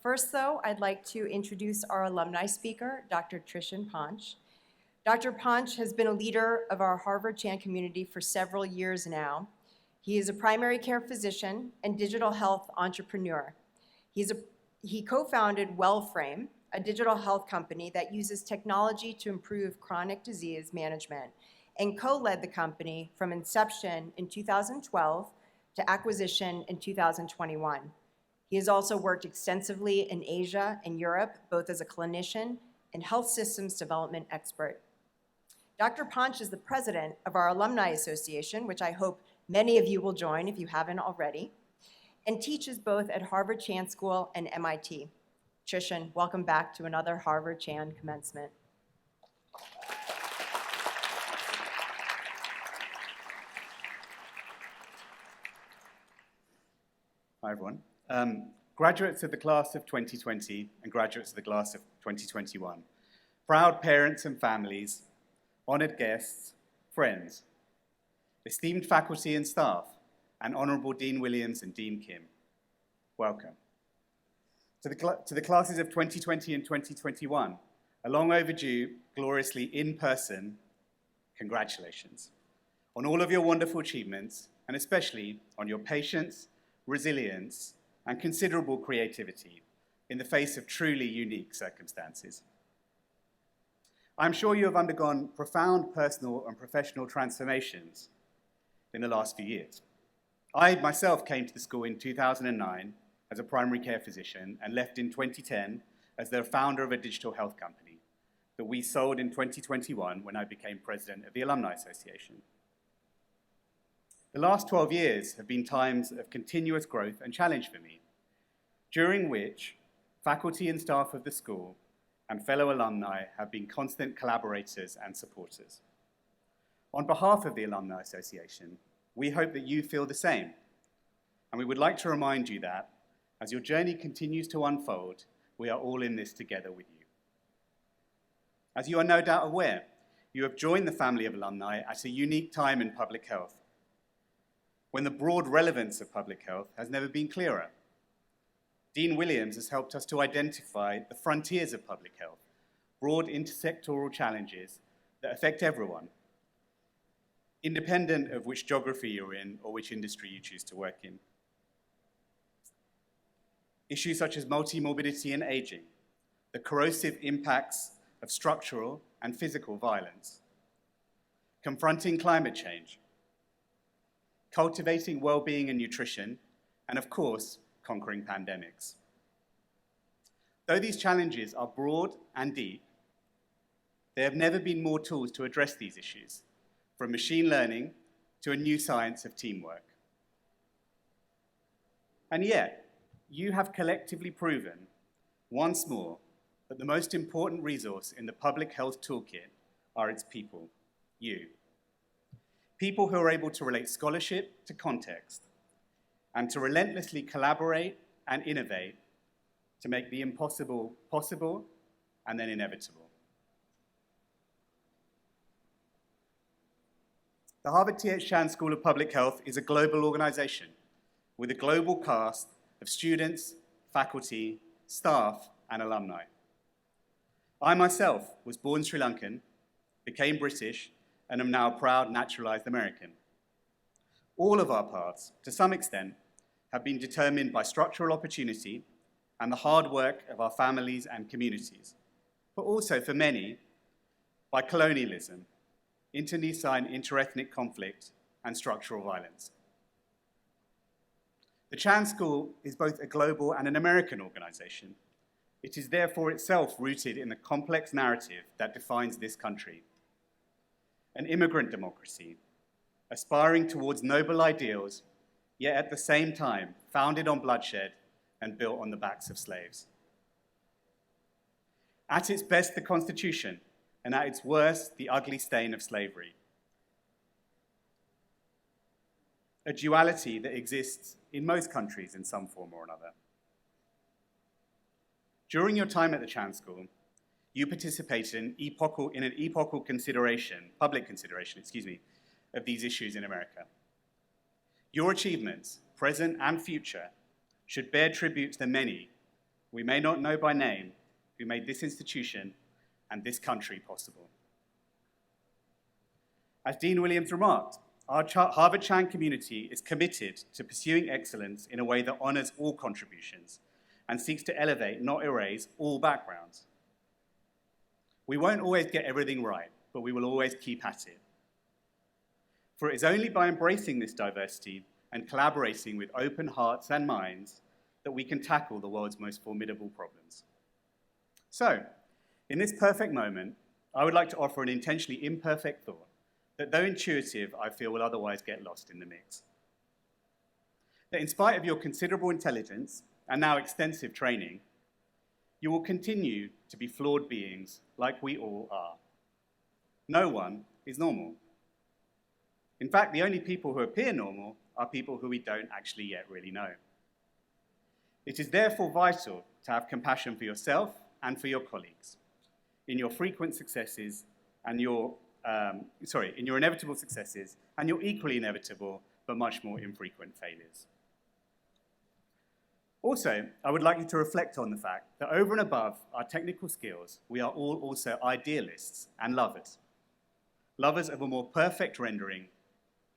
First, though, I'd like to introduce our alumni speaker, Dr. Trishan Panch. Dr. Panch has been a leader of our Harvard Chan community for several years now. He is a primary care physician and digital health entrepreneur. He co-founded WellFrame, a digital health company that uses technology to improve chronic disease management, and co-led the company from inception in 2012 to acquisition in 2021. He has also worked extensively in Asia and Europe, both as a clinician and health systems development expert. Dr. Panch is the president of our Alumni Association, which I hope many of you will join if you haven't already, and teaches both at Harvard Chan School and MIT. Trishan, welcome back to another Harvard Chan commencement. Hi, everyone. Graduates of the class of 2020 and graduates of the class of 2021, proud parents and families, honored guests, friends, esteemed faculty and staff, and Honorable Dean Williams and Dean Kim, welcome. To the classes of 2020 and 2021, a long overdue, gloriously in-person, congratulations on all of your wonderful achievements, and especially on your patience, resilience, and considerable creativity in the face of truly unique circumstances. I'm sure you have undergone profound personal and professional transformations in the last few years. I myself came to the school in 2009 as a primary care physician and left in 2010 as the founder of a digital health company that we sold in 2021 when I became president of the Alumni Association. The last 12 years have been times of continuous growth and challenge for me, during which faculty and staff of the school and fellow alumni have been constant collaborators and supporters. On behalf of the Alumni Association, we hope that you feel the same, and we would like to remind you that, as your journey continues to unfold, we are all in this together with you. As you are no doubt aware, you have joined the family of alumni at a unique time in public health, when the broad relevance of public health has never been clearer. Dean Williams has helped us to identify the frontiers of public health, broad intersectoral challenges that affect everyone, independent of which geography you're in or which industry you choose to work in. Issues such as multi-morbidity and aging, the corrosive impacts of structural and physical violence, confronting climate change, cultivating well-being and nutrition, and of course, conquering pandemics. Though these challenges are broad and deep, there have never been more tools to address these issues, from machine learning to a new science of teamwork. And yet, you have collectively proven, once more, that the most important resource in the public health toolkit are its people, you. People who are able to relate scholarship to context and to relentlessly collaborate and innovate to make the impossible possible and then inevitable. The Harvard T.H. Chan School of Public Health is a global organization with a global cast of students, faculty, staff, and alumni. I myself was born Sri Lankan, became British, and am now a proud naturalized American. All of our paths, to some extent, have been determined by structural opportunity and the hard work of our families and communities, but also, for many, by colonialism, internecine interethnic conflict, and structural violence. The Chan School is both a global and an American organization. It is therefore itself rooted in the complex narrative that defines this country. An immigrant democracy, aspiring towards noble ideals, yet at the same time founded on bloodshed and built on the backs of slaves. At its best, the Constitution, and at its worst, the ugly stain of slavery. A duality that exists in most countries in some form or another. During your time at the Chan School, you participated in an epochal consideration, public consideration, of these issues in America. Your achievements, present and future, should bear tribute to the many we may not know by name, who made this institution and this country possible. As Dean Williams remarked, our Harvard Chan community is committed to pursuing excellence in a way that honors all contributions and seeks to elevate, not erase, all backgrounds. We won't always get everything right, but we will always keep at it. For it is only by embracing this diversity and collaborating with open hearts and minds that we can tackle the world's most formidable problems. So, in this perfect moment, I would like to offer an intentionally imperfect thought that, though intuitive, I feel will otherwise get lost in the mix. That in spite of your considerable intelligence and now extensive training, you will continue to be flawed beings like we all are. No one is normal. In fact, the only people who appear normal are people who we don't actually yet really know. It is therefore vital to have compassion for yourself and for your colleagues in your frequent successes and in your inevitable successes and your equally inevitable but much more infrequent failures. Also, I would like you to reflect on the fact that over and above our technical skills, we are all also idealists and lovers. Lovers of a more perfect rendering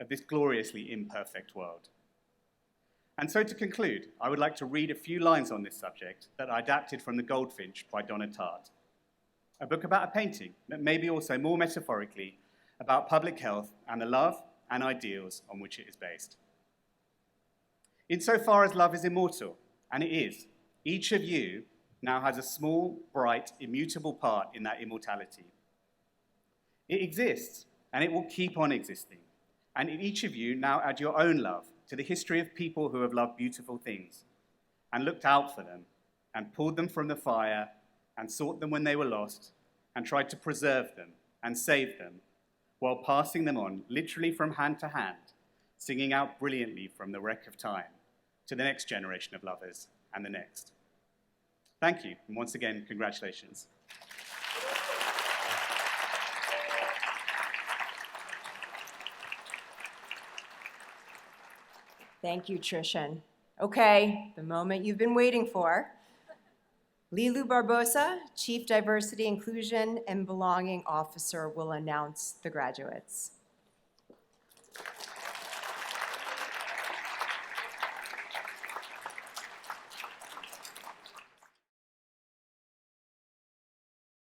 of this gloriously imperfect world. And so to conclude, I would like to read a few lines on this subject that I adapted from The Goldfinch by Donna Tartt, a book about a painting that may be also more metaphorically about public health and the love and ideals on which it is based. Insofar as love is immortal, and it is, each of you now has a small, bright, immutable part in that immortality. It exists, and it will keep on existing. And in each of you now add your own love to the history of people who have loved beautiful things and looked out for them and pulled them from the fire and sought them when they were lost and tried to preserve them and save them while passing them on literally from hand to hand, singing out brilliantly from the wreck of time to the next generation of lovers and the next. Thank you, and once again, congratulations. Thank you, Trishan. Okay, the moment you've been waiting for. Lilu Barbosa, Chief Diversity, Inclusion, and Belonging Officer, will announce the graduates.